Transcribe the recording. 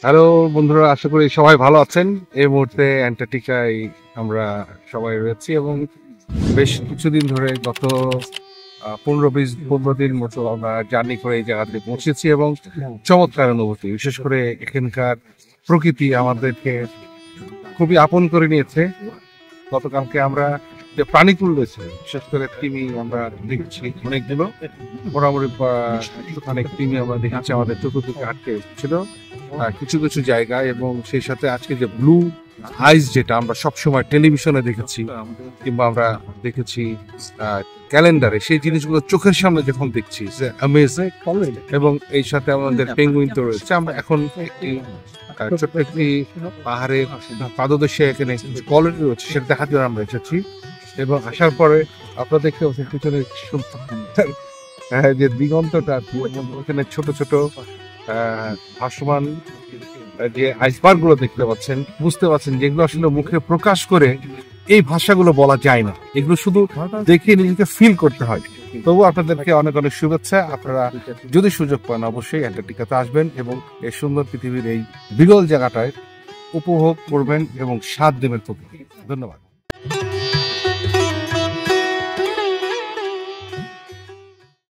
Hello বন্ধুরা, আশা করি সবাই ভালো আছেন। এই মুহূর্তে অ্যান্টার্কটিকায় আমরা সবাই রয়েছি এবং বেশ কিছুদিন ধরে গত 15-20 দিন মতো আমরা জার্নি করে এই জায়গাতে পৌঁছেছি এবং চমৎকার অনুভূতি, বিশেষ করে এখানকার প্রকৃতি আমাদেরকে খুবই আপন করে নিয়েছে। গতকালকে আমরা যে প্রাণীকুল রয়েছে, বিশেষ করে তিমি আমরা দেখছি অনেকগুলো, মোটামুটি অনেক তিমি আমরা দেখেছি আমাদের চতুর্দিকে আটকে ছিল কিছু কিছু জায়গায়, এবং সেই সাথে আজকে যে ব্লু আইস যেটা আমরা সবসময় টেলিভিশনে দেখেছি কিংবা আমরা দেখেছি ক্যালেন্ডারে, সেই জিনিসগুলো চোখের সামনে যখন দেখছি অ্যামেজিং। এবং এই সাথে আমাদের পেঙ্গুইন তো রয়েছে। আমরা এখন একটি ছোট্ট একটি পাহাড়ের পাদদেশে এখানে কলোনি রয়েছে, সেটা দেখার জন্য আমরা এসেছি। এবং আসার পরে আপনারা দেখতে পাচ্ছেন পিছনে যে দিগন্তটা, ওখানে ছোট ছোট ভাসমান যে আইসবার্গ গুলো দেখতে পাচ্ছেন, বুঝতে পারছেন যেগুলো আসলে মুখে প্রকাশ করে এই ভাষাগুলো বলা যায় না, এগুলো শুধু দেখে নিজেকে ফিল করতে হয়। তবু আপনাদেরকে অনেক অনেক শুভেচ্ছা। আপনারা যদি সুযোগ পান অবশ্যই অ্যান্টার্কটিকাতে আসবেন এবং এই সুন্দর পৃথিবীর এই বিরল জায়গাটায় উপভোগ করবেন এবং স্বাদ দেবেন। ধন্যবাদ।